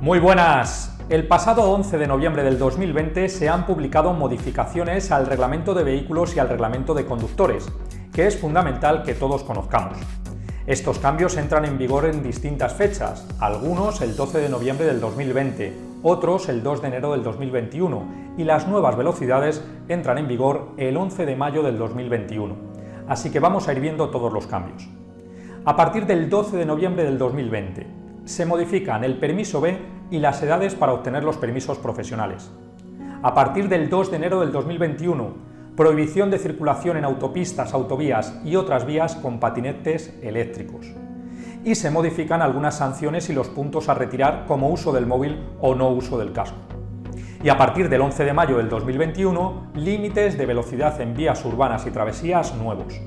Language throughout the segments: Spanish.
Muy buenas. El pasado 11 de noviembre del 2020 se han publicado modificaciones al Reglamento de Vehículos y al Reglamento de Conductores, que es fundamental que todos conozcamos. Estos cambios entran en vigor en distintas fechas, algunos el 12 de noviembre del 2020, otros el 2 de enero del 2021 y las nuevas velocidades entran en vigor el 11 de mayo del 2021. Así que vamos a ir viendo todos los cambios. A partir del 12 de noviembre del 2020, se modifican el permiso B y las edades para obtener los permisos profesionales. A partir del 2 de enero del 2021, prohibición de circulación en autopistas, autovías y otras vías con patinetes eléctricos. Y se modifican algunas sanciones y los puntos a retirar como uso del móvil o no uso del casco. Y a partir del 11 de mayo del 2021, límites de velocidad en vías urbanas y travesías nuevos.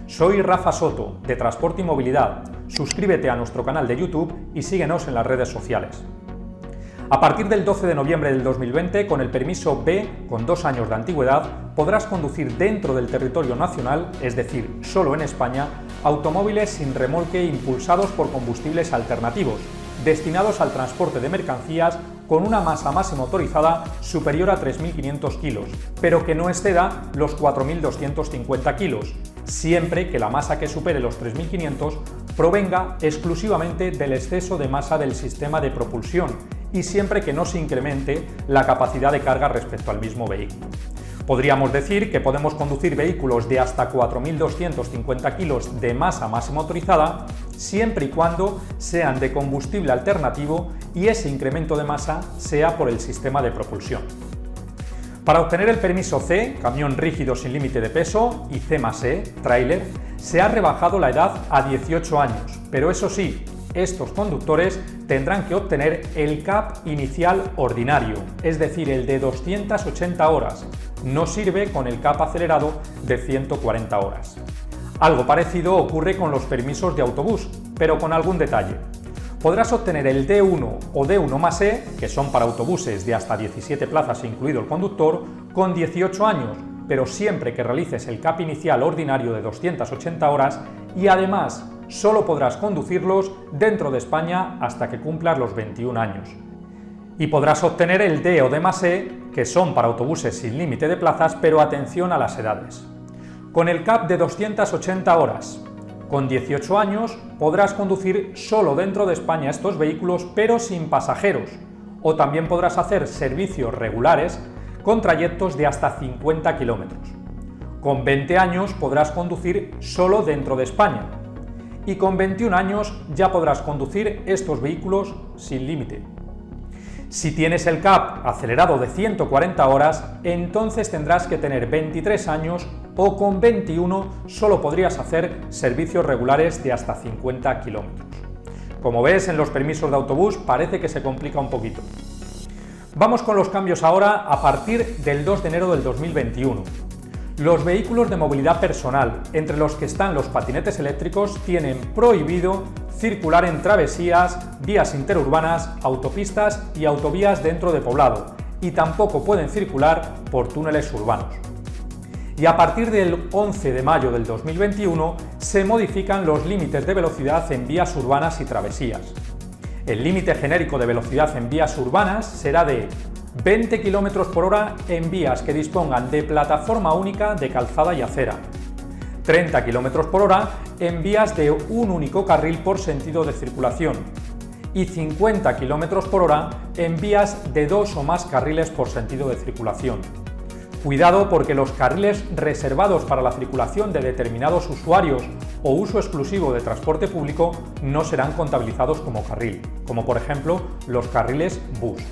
Soy Rafa Soto, de Transporte y Movilidad. Suscríbete a nuestro canal de YouTube y síguenos en las redes sociales. A partir del 12 de noviembre del 2020, con el permiso B, con 2 años de antigüedad, podrás conducir dentro del territorio nacional, es decir, solo en España, automóviles sin remolque impulsados por combustibles alternativos, destinados al transporte de mercancías con una masa máxima autorizada superior a 3.500 kilos, pero que no exceda los 4.250 kilos, siempre que la masa que supere los 3.500 provenga exclusivamente del exceso de masa del sistema de propulsión y siempre que no se incremente la capacidad de carga respecto al mismo vehículo. Podríamos decir que podemos conducir vehículos de hasta 4.250 kilos de masa máxima autorizada siempre y cuando sean de combustible alternativo y ese incremento de masa sea por el sistema de propulsión. Para obtener el permiso C, camión rígido sin límite de peso, y C+E, tráiler, se ha rebajado la edad a 18 años, pero eso sí, estos conductores tendrán que obtener el CAP inicial ordinario, es decir, el de 280 horas. No sirve con el CAP acelerado de 140 horas. Algo parecido ocurre con los permisos de autobús, pero con algún detalle. Podrás obtener el D1 o D1+E, que son para autobuses de hasta 17 plazas incluido el conductor, con 18 años, pero siempre que realices el CAP inicial ordinario de 280 horas y además solo podrás conducirlos dentro de España hasta que cumplas los 21 años. Y podrás obtener el D o D+E, que son para autobuses sin límite de plazas, pero atención a las edades. Con el CAP de 280 horas, con 18 años, podrás conducir solo dentro de España estos vehículos, pero sin pasajeros, o también podrás hacer servicios regulares con trayectos de hasta 50 kilómetros. Con 20 años podrás conducir solo dentro de España, y con 21 años ya podrás conducir estos vehículos sin límite. Si tienes el CAP acelerado de 140 horas, entonces tendrás que tener 23 años o con 21 solo podrías hacer servicios regulares de hasta 50 kilómetros. Como ves, en los permisos de autobús parece que se complica un poquito. Vamos con los cambios ahora a partir del 2 de enero del 2021. Los vehículos de movilidad personal, entre los que están los patinetes eléctricos, tienen prohibido circular en travesías, vías interurbanas, autopistas y autovías dentro de poblado, y tampoco pueden circular por túneles urbanos. Y a partir del 11 de mayo del 2021 se modifican los límites de velocidad en vías urbanas y travesías. El límite genérico de velocidad en vías urbanas será de 20 km por hora en vías que dispongan de plataforma única de calzada y acera, 30 km por hora en vías de un único carril por sentido de circulación y 50 km por hora en vías de 2 o más carriles por sentido de circulación. Cuidado porque los carriles reservados para la circulación de determinados usuarios o uso exclusivo de transporte público no serán contabilizados como carril, como por ejemplo los carriles bus.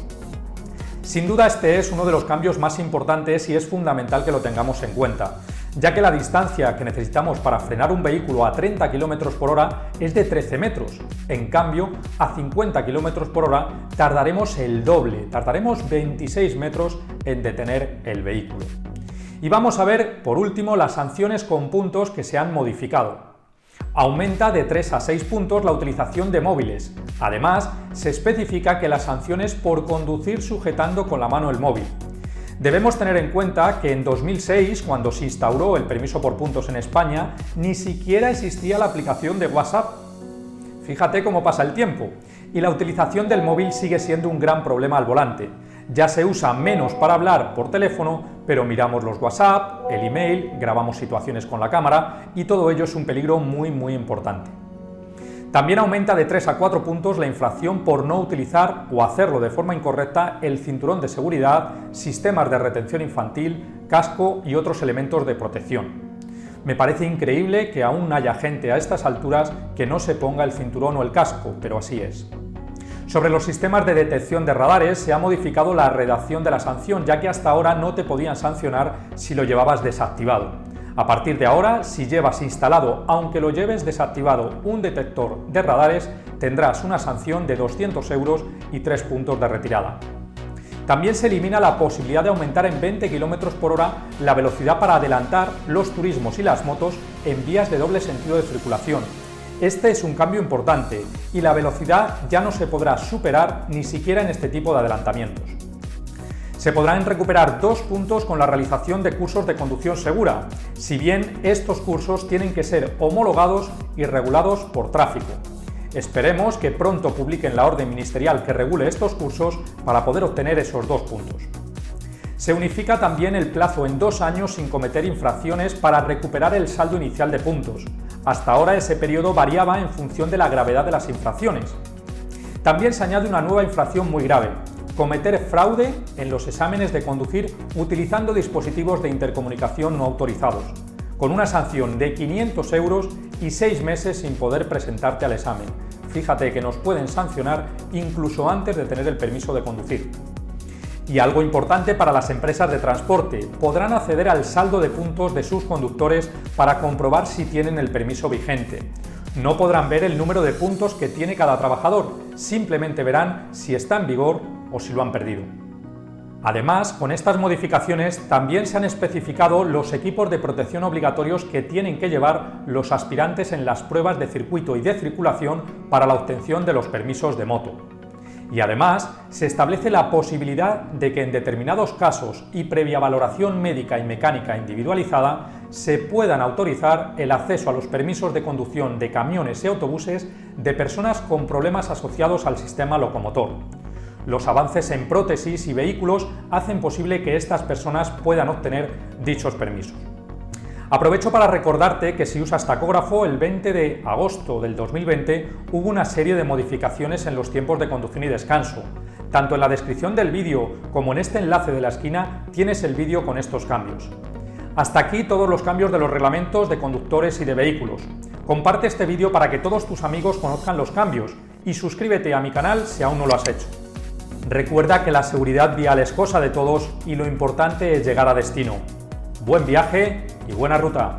Sin duda este es uno de los cambios más importantes y es fundamental que lo tengamos en cuenta, ya que la distancia que necesitamos para frenar un vehículo a 30 km por hora es de 13 metros. En cambio, a 50 km por hora tardaremos el doble, tardaremos 26 metros en detener el vehículo. Y vamos a ver, por último, las sanciones con puntos que se han modificado. Aumenta de 3 a 6 puntos la utilización de móviles. Además, se especifica que las sanciones por conducir sujetando con la mano el móvil. Debemos tener en cuenta que en 2006, cuando se instauró el permiso por puntos en España, ni siquiera existía la aplicación de WhatsApp. Fíjate cómo pasa el tiempo. y la utilización del móvil sigue siendo un gran problema al volante. Ya se usa menos para hablar por teléfono, pero miramos los WhatsApp, el email, grabamos situaciones con la cámara y todo ello es un peligro muy importante. También aumenta de 3 a 4 puntos la infracción por no utilizar o hacerlo de forma incorrecta el cinturón de seguridad, sistemas de retención infantil, casco y otros elementos de protección. Me parece increíble que aún haya gente a estas alturas que no se ponga el cinturón o el casco, pero así es. Sobre los sistemas de detección de radares se ha modificado la redacción de la sanción, ya que hasta ahora no te podían sancionar si lo llevabas desactivado. A partir de ahora, si llevas instalado, aunque lo lleves desactivado, un detector de radares, tendrás una sanción de 200 € y 3 puntos de retirada. También se elimina la posibilidad de aumentar en 20 km por hora la velocidad para adelantar los turismos y las motos en vías de doble sentido de circulación. Este es un cambio importante y la velocidad ya no se podrá superar ni siquiera en este tipo de adelantamientos. Se podrán recuperar 2 puntos con la realización de cursos de conducción segura, si bien estos cursos tienen que ser homologados y regulados por tráfico. Esperemos que pronto publiquen la orden ministerial que regule estos cursos para poder obtener esos 2 puntos. Se unifica también el plazo en 2 años sin cometer infracciones para recuperar el saldo inicial de puntos. Hasta ahora ese periodo variaba en función de la gravedad de las infracciones. También se añade una nueva infracción muy grave: cometer fraude en los exámenes de conducir utilizando dispositivos de intercomunicación no autorizados, con una sanción de 500 € y 6 meses sin poder presentarte al examen. Fíjate que nos pueden sancionar incluso antes de tener el permiso de conducir. Y algo importante para las empresas de transporte: podrán acceder al saldo de puntos de sus conductores para comprobar si tienen el permiso vigente. No podrán ver el número de puntos que tiene cada trabajador, simplemente verán si está en vigor o si lo han perdido. Además, con estas modificaciones también se han especificado los equipos de protección obligatorios que tienen que llevar los aspirantes en las pruebas de circuito y de circulación para la obtención de los permisos de moto. Y además, se establece la posibilidad de que en determinados casos y previa valoración médica y mecánica individualizada, se puedan autorizar el acceso a los permisos de conducción de camiones y autobuses de personas con problemas asociados al sistema locomotor. Los avances en prótesis y vehículos hacen posible que estas personas puedan obtener dichos permisos. Aprovecho para recordarte que si usas tacógrafo, el 20 de agosto del 2020 hubo una serie de modificaciones en los tiempos de conducción y descanso. Tanto en la descripción del vídeo como en este enlace de la esquina tienes el vídeo con estos cambios. Hasta aquí todos los cambios de los reglamentos de conductores y de vehículos. Comparte este vídeo para que todos tus amigos conozcan los cambios y suscríbete a mi canal si aún no lo has hecho. Recuerda que la seguridad vial es cosa de todos y lo importante es llegar a destino. Buen viaje y buena ruta.